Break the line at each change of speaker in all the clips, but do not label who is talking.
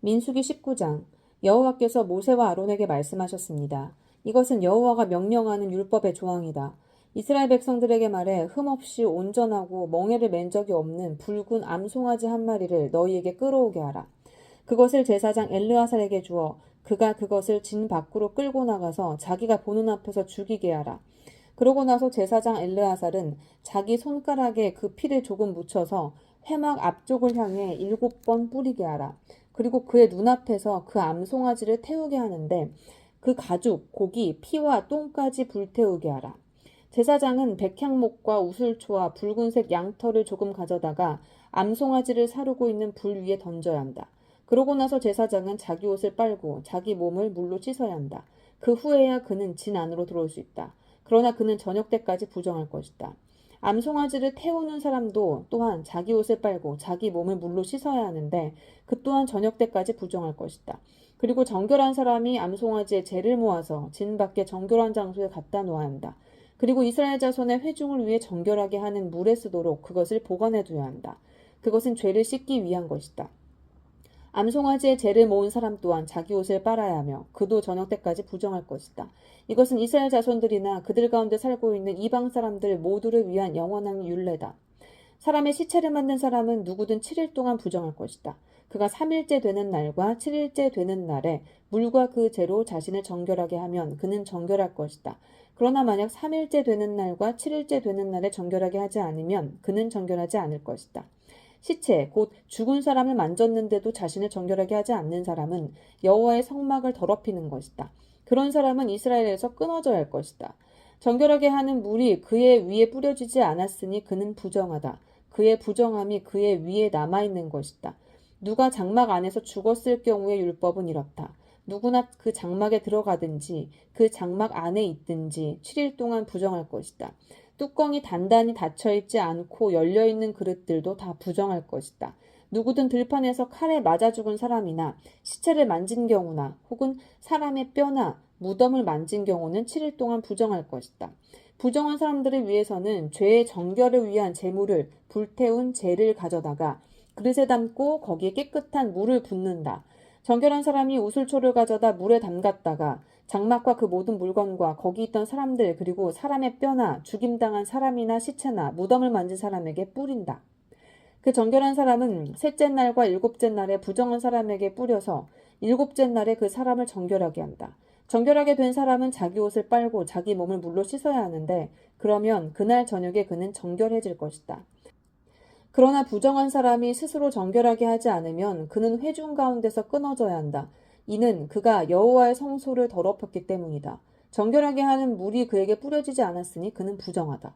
민수기 19장. 여호와께서 모세와 아론에게 말씀하셨습니다. 이것은 여호와가 명령하는 율법의 조항이다. 이스라엘 백성들에게 말해 흠없이 온전하고 멍에를 맨 적이 없는 붉은 암송아지 한 마리를 너희에게 끌어오게 하라. 그것을 제사장 엘르아살에게 주어 그가 그것을 진 밖으로 끌고 나가서 자기가 보는 앞에서 죽이게 하라. 그러고 나서 제사장 엘르아살은 자기 손가락에 그 피를 조금 묻혀서 회막 앞쪽을 향해 7번 뿌리게 하라. 그리고 그의 눈앞에서 그 암송아지를 태우게 하는데 그 가죽, 고기, 피와 똥까지 불태우게 하라. 제사장은 백향목과 우슬초와 붉은색 양털을 조금 가져다가 암송아지를 사르고 있는 불 위에 던져야 한다. 그러고 나서 제사장은 자기 옷을 빨고 자기 몸을 물로 씻어야 한다. 그 후에야 그는 진 안으로 들어올 수 있다. 그러나 그는 저녁 때까지 부정할 것이다. 암송아지를 태우는 사람도 또한 자기 옷을 빨고 자기 몸을 물로 씻어야 하는데 그 또한 저녁 때까지 부정할 것이다. 그리고 정결한 사람이 암송아지의 재를 모아서 진 밖에 정결한 장소에 갖다 놓아야 한다. 그리고 이스라엘 자손의 회중을 위해 정결하게 하는 물에 쓰도록 그것을 보관해 두어야 한다. 그것은 죄를 씻기 위한 것이다. 암송아지의 재를 모은 사람 또한 자기 옷을 빨아야 하며 그도 저녁 때까지 부정할 것이다. 이것은 이스라엘 자손들이나 그들 가운데 살고 있는 이방 사람들 모두를 위한 영원한 율례다. 사람의 시체를 만든 사람은 누구든 7일 동안 부정할 것이다. 그가 3일째 되는 날과 7일째 되는 날에 물과 그 재로 자신을 정결하게 하면 그는 정결할 것이다. 그러나 만약 3일째 되는 날과 7일째 되는 날에 정결하게 하지 않으면 그는 정결하지 않을 것이다. 시체, 곧 죽은 사람을 만졌는데도 자신을 정결하게 하지 않는 사람은 여호와의 성막을 더럽히는 것이다. 그런 사람은 이스라엘에서 끊어져야 할 것이다. 정결하게 하는 물이 그의 위에 뿌려지지 않았으니 그는 부정하다. 그의 부정함이 그의 위에 남아있는 것이다. 누가 장막 안에서 죽었을 경우의 율법은 이렇다. 누구나 그 장막에 들어가든지 그 장막 안에 있든지 7일 동안 부정할 것이다. 뚜껑이 단단히 닫혀있지 않고 열려있는 그릇들도 다 부정할 것이다. 누구든 들판에서 칼에 맞아 죽은 사람이나 시체를 만진 경우나 혹은 사람의 뼈나 무덤을 만진 경우는 7일 동안 부정할 것이다. 부정한 사람들을 위해서는 죄의 정결을 위한 제물을 불태운 재를 가져다가 그릇에 담고 거기에 깨끗한 물을 붓는다. 정결한 사람이 우슬초를 가져다 물에 담갔다가 장막과 그 모든 물건과 거기 있던 사람들 그리고 사람의 뼈나 죽임당한 사람이나 시체나 무덤을 만진 사람에게 뿌린다. 그 정결한 사람은 셋째 날과 일곱째 날에 부정한 사람에게 뿌려서 일곱째 날에 그 사람을 정결하게 한다. 정결하게 된 사람은 자기 옷을 빨고 자기 몸을 물로 씻어야 하는데 그러면 그날 저녁에 그는 정결해질 것이다. 그러나 부정한 사람이 스스로 정결하게 하지 않으면 그는 회중 가운데서 끊어져야 한다. 이는 그가 여호와의 성소를 더럽혔기 때문이다. 정결하게 하는 물이 그에게 뿌려지지 않았으니 그는 부정하다.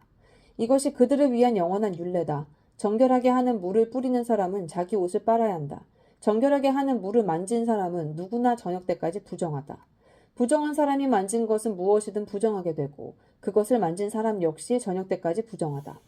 이것이 그들을 위한 영원한 율례다. 정결하게 하는 물을 뿌리는 사람은 자기 옷을 빨아야 한다. 정결하게 하는 물을 만진 사람은 누구나 저녁 때까지 부정하다. 부정한 사람이 만진 것은 무엇이든 부정하게 되고 그것을 만진 사람 역시 저녁 때까지 부정하다.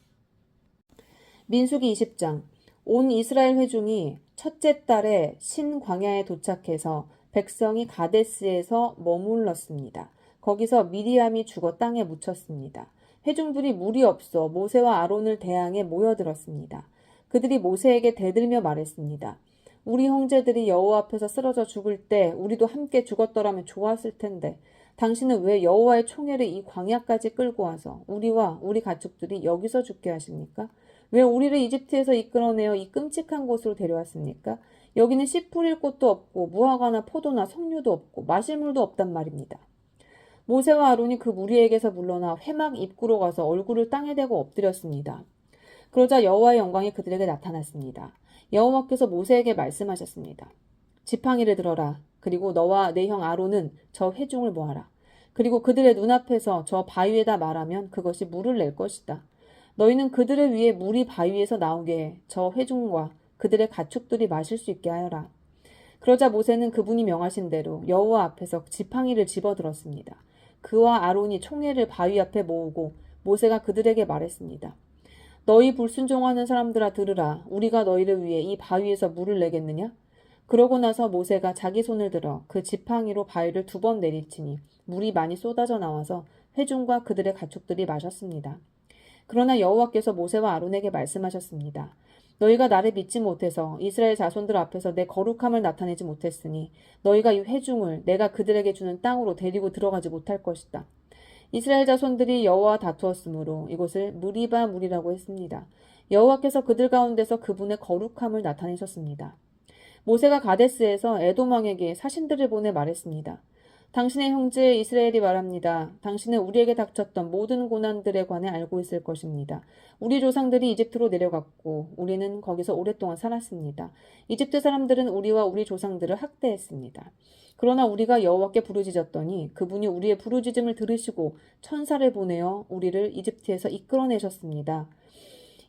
민수기 20장. 온 이스라엘 회중이 첫째 달에 신광야에 도착해서 백성이 가데스에서 머물렀습니다. 거기서 미리암이 죽어 땅에 묻혔습니다. 회중들이 물이 없어 모세와 아론을 대항해 모여들었습니다. 그들이 모세에게 대들며 말했습니다. 우리 형제들이 여호와 앞에서 쓰러져 죽을 때 우리도 함께 죽었더라면 좋았을 텐데 당신은 왜 여호와의 총애를 이 광야까지 끌고 와서 우리와 우리 가축들이 여기서 죽게 하십니까? 왜 우리를 이집트에서 이끌어내어 이 끔찍한 곳으로 데려왔습니까? 여기는 씨 뿌릴 곳도 없고 무화과나 포도나 석류도 없고 마실 물도 없단 말입니다. 모세와 아론이 그 무리에게서 물러나 회막 입구로 가서 얼굴을 땅에 대고 엎드렸습니다. 그러자 여호와의 영광이 그들에게 나타났습니다. 여호와께서 모세에게 말씀하셨습니다. 지팡이를 들어라. 그리고 너와 내 형 아론은 저 회중을 모아라. 그리고 그들의 눈앞에서 저 바위에다 말하면 그것이 물을 낼 것이다. 너희는 그들을 위해 물이 바위에서 나오게 해 저 회중과 그들의 가축들이 마실 수 있게 하여라. 그러자 모세는 그분이 명하신 대로 여호와 앞에서 지팡이를 집어들었습니다. 그와 아론이 총회를 바위 앞에 모으고 모세가 그들에게 말했습니다. 너희 불순종하는 사람들아 들으라. 우리가 너희를 위해 이 바위에서 물을 내겠느냐? 그러고 나서 모세가 자기 손을 들어 그 지팡이로 바위를 2번 내리치니 물이 많이 쏟아져 나와서 회중과 그들의 가축들이 마셨습니다. 그러나 여호와께서 모세와 아론에게 말씀하셨습니다. 너희가 나를 믿지 못해서 이스라엘 자손들 앞에서 내 거룩함을 나타내지 못했으니 너희가 이 회중을 내가 그들에게 주는 땅으로 데리고 들어가지 못할 것이다. 이스라엘 자손들이 여호와와 다투었으므로 이곳을 무리바 무리라고 했습니다. 여호와께서 그들 가운데서 그분의 거룩함을 나타내셨습니다. 모세가 가데스에서 에돔 왕에게 사신들을 보내 말했습니다. 당신의 형제 이스라엘이 말합니다. 당신은 우리에게 닥쳤던 모든 고난들에 관해 알고 있을 것입니다. 우리 조상들이 이집트로 내려갔고 우리는 거기서 오랫동안 살았습니다. 이집트 사람들은 우리와 우리 조상들을 학대했습니다. 그러나 우리가 여호와께 부르짖었더니 그분이 우리의 부르짖음을 들으시고 천사를 보내어 우리를 이집트에서 이끌어내셨습니다.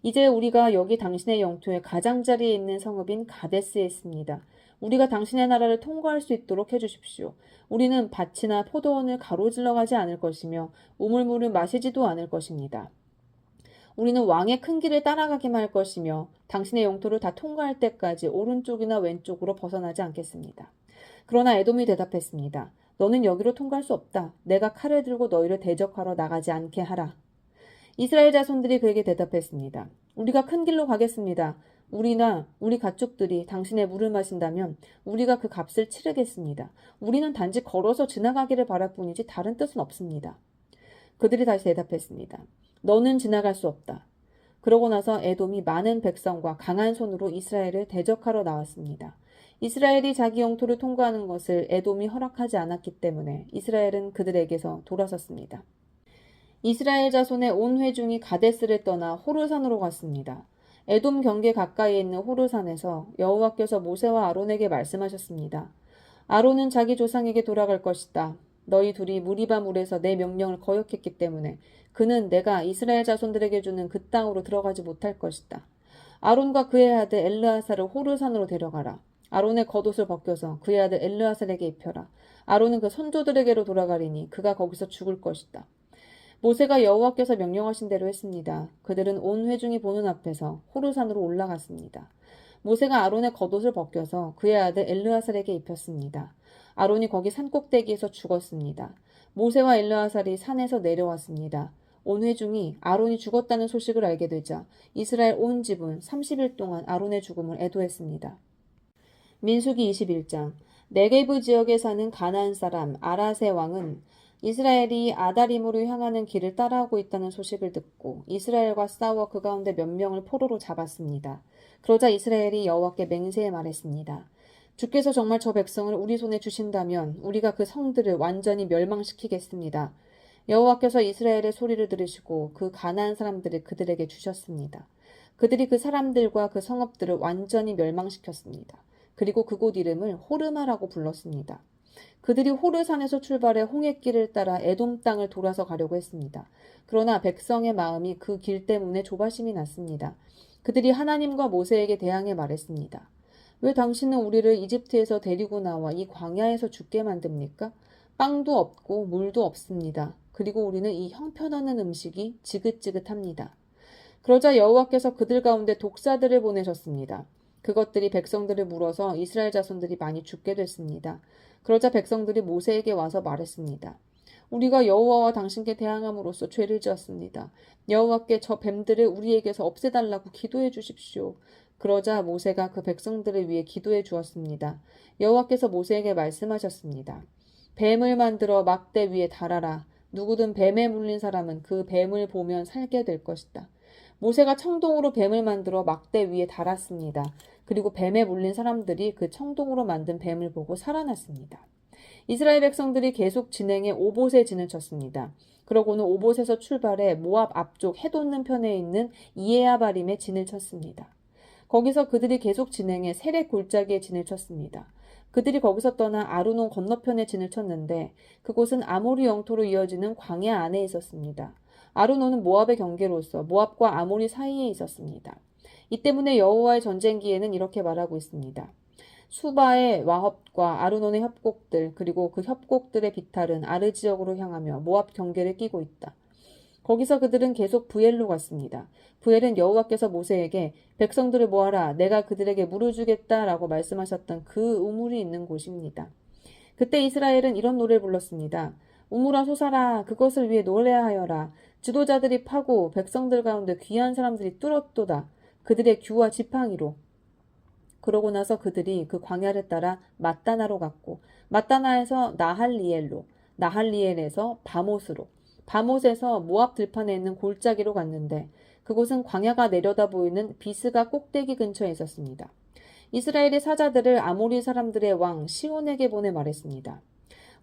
이제 우리가 여기 당신의 영토의 가장자리에 있는 성읍인 가데스에 있습니다. 우리가 당신의 나라를 통과할 수 있도록 해주십시오. 우리는 밭이나 포도원을 가로질러 가지 않을 것이며 우물물을 마시지도 않을 것입니다. 우리는 왕의 큰 길을 따라가기만 할 것이며 당신의 영토를 다 통과할 때까지 오른쪽이나 왼쪽으로 벗어나지 않겠습니다. 그러나 에돔이 대답했습니다. 너는 여기로 통과할 수 없다. 내가 칼을 들고 너희를 대적하러 나가지 않게 하라. 이스라엘 자손들이 그에게 대답했습니다. 우리가 큰 길로 가겠습니다. 우리나 우리 가축들이 당신의 물을 마신다면 우리가 그 값을 치르겠습니다. 우리는 단지 걸어서 지나가기를 바랄 뿐이지 다른 뜻은 없습니다. 그들이 다시 대답했습니다. 너는 지나갈 수 없다. 그러고 나서 에돔이 많은 백성과 강한 손으로 이스라엘을 대적하러 나왔습니다. 이스라엘이 자기 영토를 통과하는 것을 에돔이 허락하지 않았기 때문에 이스라엘은 그들에게서 돌아섰습니다. 이스라엘 자손의 온 회중이 가데스를 떠나 호르산으로 갔습니다. 에돔 경계 가까이에 있는 호르산에서 여호와께서 모세와 아론에게 말씀하셨습니다. 아론은 자기 조상에게 돌아갈 것이다. 너희 둘이 무리바 물에서 내 명령을 거역했기 때문에 그는 내가 이스라엘 자손들에게 주는 그 땅으로 들어가지 못할 것이다. 아론과 그의 아들 엘르아사를 호르산으로 데려가라. 아론의 겉옷을 벗겨서 그의 아들 엘르아살에게 입혀라. 아론은 그 선조들에게로 돌아가리니 그가 거기서 죽을 것이다. 모세가 여호와께서 명령하신 대로 했습니다. 그들은 온 회중이 보는 앞에서 호르산으로 올라갔습니다. 모세가 아론의 겉옷을 벗겨서 그의 아들 엘르아살에게 입혔습니다. 아론이 거기 산꼭대기에서 죽었습니다. 모세와 엘르아살이 산에서 내려왔습니다. 온 회중이 아론이 죽었다는 소식을 알게 되자 이스라엘 온 집은 30일 동안 아론의 죽음을 애도했습니다. 민수기 21장. 네게브 지역에 사는 가나안 사람 아라세 왕은 이스라엘이 아다림으로 향하는 길을 따라오고 있다는 소식을 듣고 이스라엘과 싸워 그 가운데 몇 명을 포로로 잡았습니다. 그러자 이스라엘이 여호와께 맹세해 말했습니다. 주께서 정말 저 백성을 우리 손에 주신다면 우리가 그 성들을 완전히 멸망시키겠습니다. 여호와께서 이스라엘의 소리를 들으시고 그 가나안 사람들을 그들에게 주셨습니다. 그들이 그 사람들과 그 성읍들을 완전히 멸망시켰습니다. 그리고 그곳 이름을 호르마라고 불렀습니다. 그들이 호르산에서 출발해 홍해길을 따라 에돔 땅을 돌아서 가려고 했습니다. 그러나 백성의 마음이 그 길 때문에 조바심이 났습니다. 그들이 하나님과 모세에게 대항해 말했습니다. 왜 당신은 우리를 이집트에서 데리고 나와 이 광야에서 죽게 만듭니까? 빵도 없고 물도 없습니다. 그리고 우리는 이 형편없는 음식이 지긋지긋합니다. 그러자 여호와께서 그들 가운데 독사들을 보내셨습니다. 그것들이 백성들을 물어서 이스라엘 자손들이 많이 죽게 됐습니다. 그러자 백성들이 모세에게 와서 말했습니다. 우리가 여호와와 당신께 대항함으로써 죄를 지었습니다. 여호와께 저 뱀들을 우리에게서 없애달라고 기도해 주십시오. 그러자 모세가 그 백성들을 위해 기도해 주었습니다. 여호와께서 모세에게 말씀하셨습니다. 뱀을 만들어 막대 위에 달아라. 누구든 뱀에 물린 사람은 그 뱀을 보면 살게 될 것이다. 모세가 청동으로 뱀을 만들어 막대 위에 달았습니다. 그리고 뱀에 물린 사람들이 그 청동으로 만든 뱀을 보고 살아났습니다. 이스라엘 백성들이 계속 진행해 오봇에 진을 쳤습니다. 그러고는 오봇에서 출발해 모압 앞쪽 해 돋는 편에 있는 이에아바림에 진을 쳤습니다. 거기서 그들이 계속 진행해 세렉 골짜기에 진을 쳤습니다. 그들이 거기서 떠나 아르논 건너편에 진을 쳤는데 그곳은 아모리 영토로 이어지는 광야 안에 있었습니다. 아르논은 모압의 경계로서 모압과 아모리 사이에 있었습니다. 이 때문에 여호와의 전쟁기에는 이렇게 말하고 있습니다. 수바의 와협과 아르논의 협곡들 그리고 그 협곡들의 비탈은 아르 지역으로 향하며 모압 경계를 끼고 있다. 거기서 그들은 계속 부엘로 갔습니다. 부엘은 여호와께서 모세에게 백성들을 모아라 내가 그들에게 물을 주겠다라고 말씀하셨던 그 우물이 있는 곳입니다. 그때 이스라엘은 이런 노래를 불렀습니다. 우물아 솟아라 그것을 위해 노래하여라 지도자들이 파고 백성들 가운데 귀한 사람들이 뚫었도다. 그들의 규와 지팡이로. 그러고 나서 그들이 그 광야를 따라 맛다나로 갔고 맛다나에서 나할리엘로, 나할리엘에서 바못으로, 바못에서 모압 들판에 있는 골짜기로 갔는데 그곳은 광야가 내려다 보이는 비스가 꼭대기 근처에 있었습니다. 이스라엘의 사자들을 아모리 사람들의 왕 시온에게 보내 말했습니다.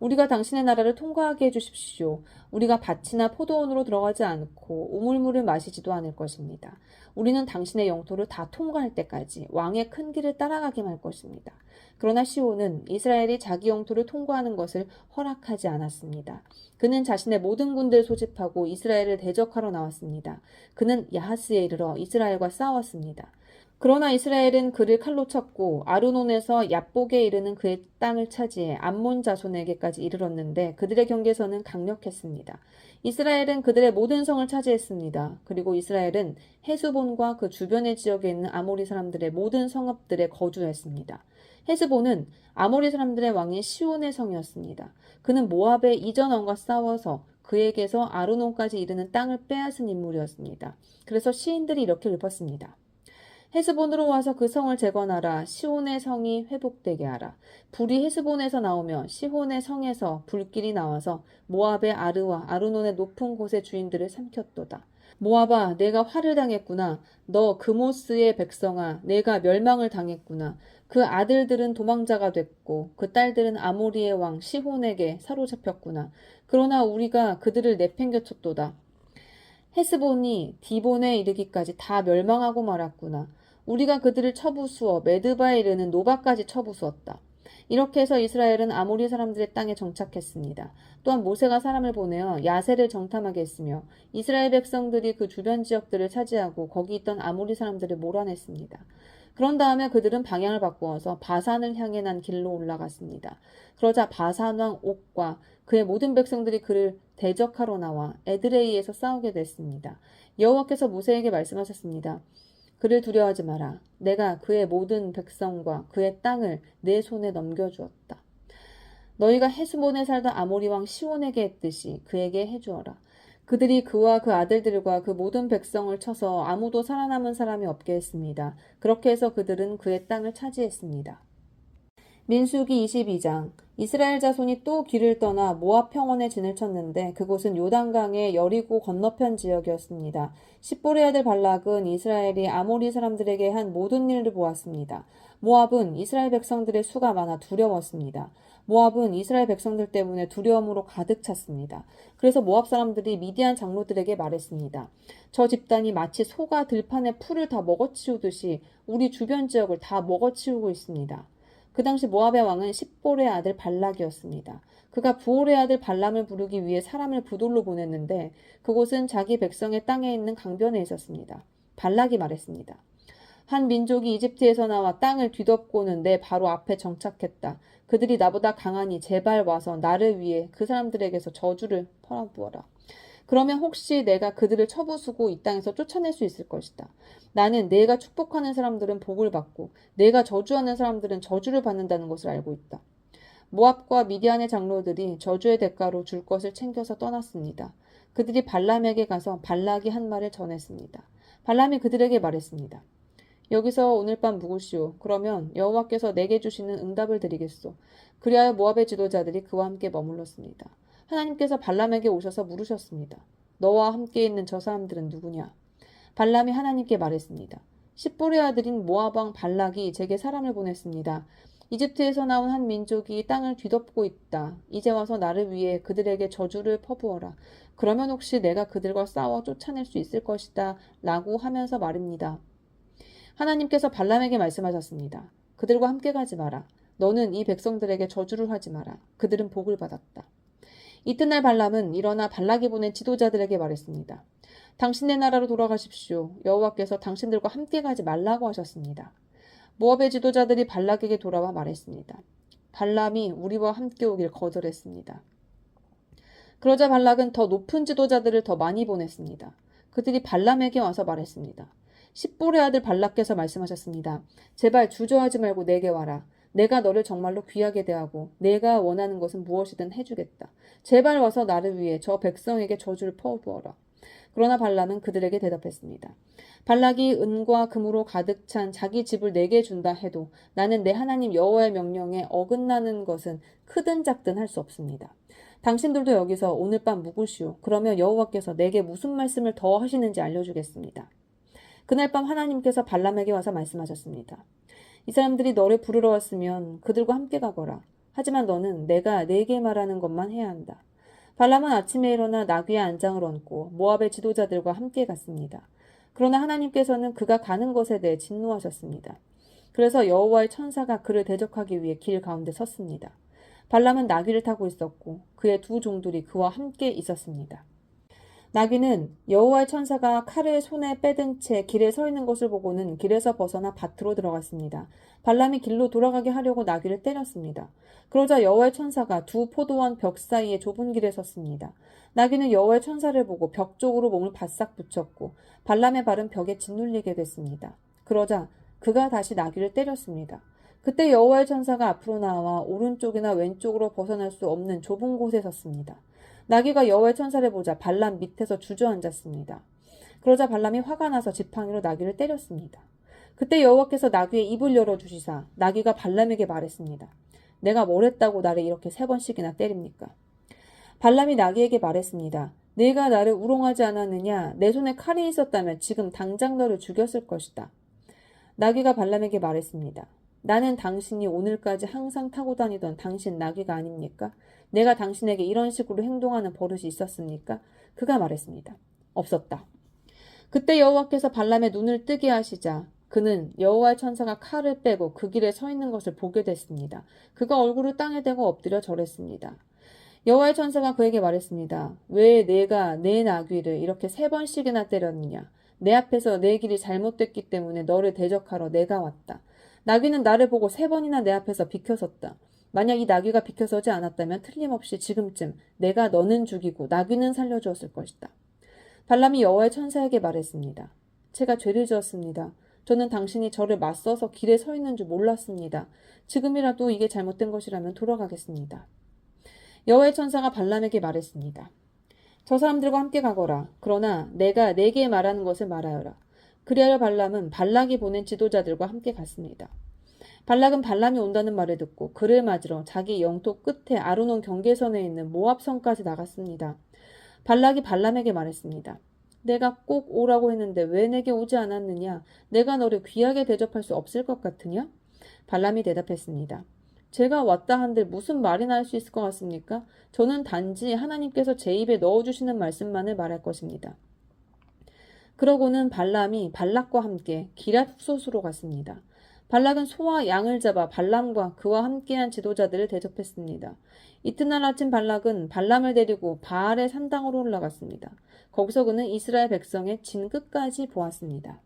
우리가 당신의 나라를 통과하게 해주십시오. 우리가 밭이나 포도원으로 들어가지 않고 우물물을 마시지도 않을 것입니다. 우리는 당신의 영토를 다 통과할 때까지 왕의 큰 길을 따라가기만 할 것입니다. 그러나 시온은 이스라엘이 자기 영토를 통과하는 것을 허락하지 않았습니다. 그는 자신의 모든 군대를 소집하고 이스라엘을 대적하러 나왔습니다. 그는 야하스에 이르러 이스라엘과 싸웠습니다. 그러나 이스라엘은 그를 칼로 쳤고 아르논에서 얍복에 이르는 그의 땅을 차지해 암몬 자손에게까지 이르렀는데 그들의 경계선은 강력했습니다. 이스라엘은 그들의 모든 성을 차지했습니다. 그리고 이스라엘은 헤스본과 그 주변의 지역에 있는 아모리 사람들의 모든 성읍들에 거주했습니다. 헤스본은 아모리 사람들의 왕인 시온의 성이었습니다. 그는 모압의 이전 왕과 싸워서 그에게서 아르논까지 이르는 땅을 빼앗은 인물이었습니다. 그래서 시인들이 이렇게 읊었습니다. 헤스본으로 와서 그 성을 재건하라. 시온의 성이 회복되게 하라. 불이 헤스본에서 나오며 시온의 성에서 불길이 나와서 모압의 아르와 아르논의 높은 곳의 주인들을 삼켰도다. 모압아, 내가 화를 당했구나. 너 그모스의 백성아, 내가 멸망을 당했구나. 그 아들들은 도망자가 됐고 그 딸들은 아모리의 왕 시혼에게 사로잡혔구나. 그러나 우리가 그들을 내팽겨쳤도다. 헤스본이 디본에 이르기까지 다 멸망하고 말았구나. 우리가 그들을 쳐부수어 메드바에 이르는 노바까지 쳐부수었다. 이렇게 해서 이스라엘은 아모리 사람들의 땅에 정착했습니다. 또한 모세가 사람을 보내어 야세를 정탐하게 했으며 이스라엘 백성들이 그 주변 지역들을 차지하고 거기 있던 아모리 사람들을 몰아냈습니다. 그런 다음에 그들은 방향을 바꾸어서 바산을 향해 난 길로 올라갔습니다. 그러자 바산 왕 옥과 그의 모든 백성들이 그를 대적하러 나와 에드레이에서 싸우게 됐습니다. 여호와께서 모세에게 말씀하셨습니다. 그를 두려워하지 마라. 내가 그의 모든 백성과 그의 땅을 내 손에 넘겨주었다. 너희가 헤스본에 살던 아모리 왕 시온에게 했듯이 그에게 해주어라. 그들이 그와 그 아들들과 그 모든 백성을 쳐서 아무도 살아남은 사람이 없게 했습니다. 그렇게 해서 그들은 그의 땅을 차지했습니다. 민수기 22장. 이스라엘 자손이 또 길을 떠나 모압 평원에 진을 쳤는데 그곳은 요단강의 여리고 건너편 지역이었습니다. 십볼의 아들 발락은 이스라엘이 아모리 사람들에게 한 모든 일을 보았습니다. 모압은 이스라엘 백성들의 수가 많아 두려웠습니다. 모압은 이스라엘 백성들 때문에 두려움으로 가득 찼습니다. 그래서 모압 사람들이 미디안 장로들에게 말했습니다. 저 집단이 마치 소가 들판의 풀을 다 먹어치우듯이 우리 주변 지역을 다 먹어치우고 있습니다. 그 당시 모압의 왕은 십볼의 아들 발락이었습니다. 그가 부올의 아들 발람을 부르기 위해 사람을 부돌로 보냈는데 그곳은 자기 백성의 땅에 있는 강변에 있었습니다. 발락이 말했습니다. 한 민족이 이집트에서 나와 땅을 뒤덮고는 내 바로 앞에 정착했다. 그들이 나보다 강하니 제발 와서 나를 위해 그 사람들에게서 저주를 퍼부어라. 그러면 혹시 내가 그들을 쳐부수고 이 땅에서 쫓아낼 수 있을 것이다. 나는 내가 축복하는 사람들은 복을 받고 내가 저주하는 사람들은 저주를 받는다는 것을 알고 있다. 모압과 미디안의 장로들이 저주의 대가로 줄 것을 챙겨서 떠났습니다. 그들이 발람에게 가서 발락이 한 말을 전했습니다. 발람이 그들에게 말했습니다. 여기서 오늘 밤 묵으시오. 그러면 여호와께서 내게 주시는 응답을 드리겠소. 그리하여 모압의 지도자들이 그와 함께 머물렀습니다. 하나님께서 발람에게 오셔서 물으셨습니다. 너와 함께 있는 저 사람들은 누구냐? 발람이 하나님께 말했습니다. 십볼의 아들인 모압 왕 발락이 제게 사람을 보냈습니다. 이집트에서 나온 한 민족이 땅을 뒤덮고 있다. 이제 와서 나를 위해 그들에게 저주를 퍼부어라. 그러면 혹시 내가 그들과 싸워 쫓아낼 수 있을 것이다. 라고 하면서 말입니다. 하나님께서 발람에게 말씀하셨습니다. 그들과 함께 가지 마라. 너는 이 백성들에게 저주를 하지 마라. 그들은 복을 받았다. 이튿날 발람은 일어나 발락이 보낸 지도자들에게 말했습니다. 당신네 나라로 돌아가십시오. 여호와께서 당신들과 함께 가지 말라고 하셨습니다. 모압의 지도자들이 발락에게 돌아와 말했습니다. 발람이 우리와 함께 오길 거절했습니다. 그러자 발락은 더 높은 지도자들을 더 많이 보냈습니다. 그들이 발람에게 와서 말했습니다. 십볼의 아들 발락께서 말씀하셨습니다. 제발 주저하지 말고 내게 와라. 내가 너를 정말로 귀하게 대하고 내가 원하는 것은 무엇이든 해주겠다. 제발 와서 나를 위해 저 백성에게 저주를 퍼부어라. 그러나 발람은 그들에게 대답했습니다. 발락이 은과 금으로 가득 찬 자기 집을 내게 준다 해도 나는 내 하나님 여호와의 명령에 어긋나는 것은 크든 작든 할 수 없습니다. 당신들도 여기서 오늘 밤 묵으시오. 그러면 여호와께서 내게 무슨 말씀을 더 하시는지 알려주겠습니다. 그날 밤 하나님께서 발람에게 와서 말씀하셨습니다. 이 사람들이 너를 부르러 왔으면 그들과 함께 가거라. 하지만 너는 내가 네게 말하는 것만 해야 한다. 발람은 아침에 일어나 나귀의 안장을 얹고 모압의 지도자들과 함께 갔습니다. 그러나 하나님께서는 그가 가는 것에 대해 진노하셨습니다. 그래서 여호와의 천사가 그를 대적하기 위해 길 가운데 섰습니다. 발람은 나귀를 타고 있었고 그의 두 종들이 그와 함께 있었습니다. 나귀는 여호와의 천사가 칼을 손에 빼든 채 길에 서 있는 것을 보고는 길에서 벗어나 밭으로 들어갔습니다. 발람이 길로 돌아가게 하려고 나귀를 때렸습니다. 그러자 여호와의 천사가 두 포도원 벽 사이의 좁은 길에 섰습니다. 나귀는 여호와의 천사를 보고 벽 쪽으로 몸을 바싹 붙였고 발람의 발은 벽에 짓눌리게 됐습니다. 그러자 그가 다시 나귀를 때렸습니다. 그때 여호와의 천사가 앞으로 나와 오른쪽이나 왼쪽으로 벗어날 수 없는 좁은 곳에 섰습니다. 나귀가 여호와의 천사를 보자 발람 밑에서 주저앉았습니다. 그러자 발람이 화가 나서 지팡이로 나귀를 때렸습니다. 그때 여호와께서 나귀의 입을 열어주시사 나귀가 발람에게 말했습니다. 내가 뭘 했다고 나를 이렇게 3번씩이나 때립니까? 발람이 나귀에게 말했습니다. 네가 나를 우롱하지 않았느냐? 내 손에 칼이 있었다면 지금 당장 너를 죽였을 것이다. 나귀가 발람에게 말했습니다. 나는 당신이 오늘까지 항상 타고 다니던 당신 나귀가 아닙니까? 내가 당신에게 이런 식으로 행동하는 버릇이 있었습니까? 그가 말했습니다. 없었다. 그때 여호와께서 발람의 눈을 뜨게 하시자 그는 여호와의 천사가 칼을 빼고 그 길에 서 있는 것을 보게 됐습니다. 그가 얼굴을 땅에 대고 엎드려 절했습니다. 여호와의 천사가 그에게 말했습니다. 왜 내가 내 나귀를 이렇게 3번씩이나 때렸느냐? 내 앞에서 내 길이 잘못됐기 때문에 너를 대적하러 내가 왔다. 나귀는 나를 보고 3번이나 내 앞에서 비켜섰다. 만약 이 나귀가 비켜서지 않았다면 틀림없이 지금쯤 내가 너는 죽이고 나귀는 살려주었을 것이다. 발람이 여호와의 천사에게 말했습니다. 제가 죄를 지었습니다. 저는 당신이 저를 맞서서 길에 서 있는 줄 몰랐습니다. 지금이라도 이게 잘못된 것이라면 돌아가겠습니다. 여호와의 천사가 발람에게 말했습니다. 저 사람들과 함께 가거라. 그러나 내가 네게 말하는 것을 말하여라. 그리하여 발람은 발락이 보낸 지도자들과 함께 갔습니다. 발락은 발람이 온다는 말을 듣고 그를 맞으러 자기 영토 끝에 아르논 경계선에 있는 모압성까지 나갔습니다. 발락이 발람에게 말했습니다. 내가 꼭 오라고 했는데 왜 내게 오지 않았느냐? 내가 너를 귀하게 대접할 수 없을 것 같으냐? 발람이 대답했습니다. 제가 왔다 한들 무슨 말이나 할 수 있을 것 같습니까? 저는 단지 하나님께서 제 입에 넣어주시는 말씀만을 말할 것입니다. 그러고는 발람이 발락과 함께 기랏숫으로 갔습니다. 발락은 소와 양을 잡아 발람과 그와 함께한 지도자들을 대접했습니다. 이튿날 아침 발락은 발람을 데리고 바알의 산당으로 올라갔습니다. 거기서 그는 이스라엘 백성의 진 끝까지 보았습니다.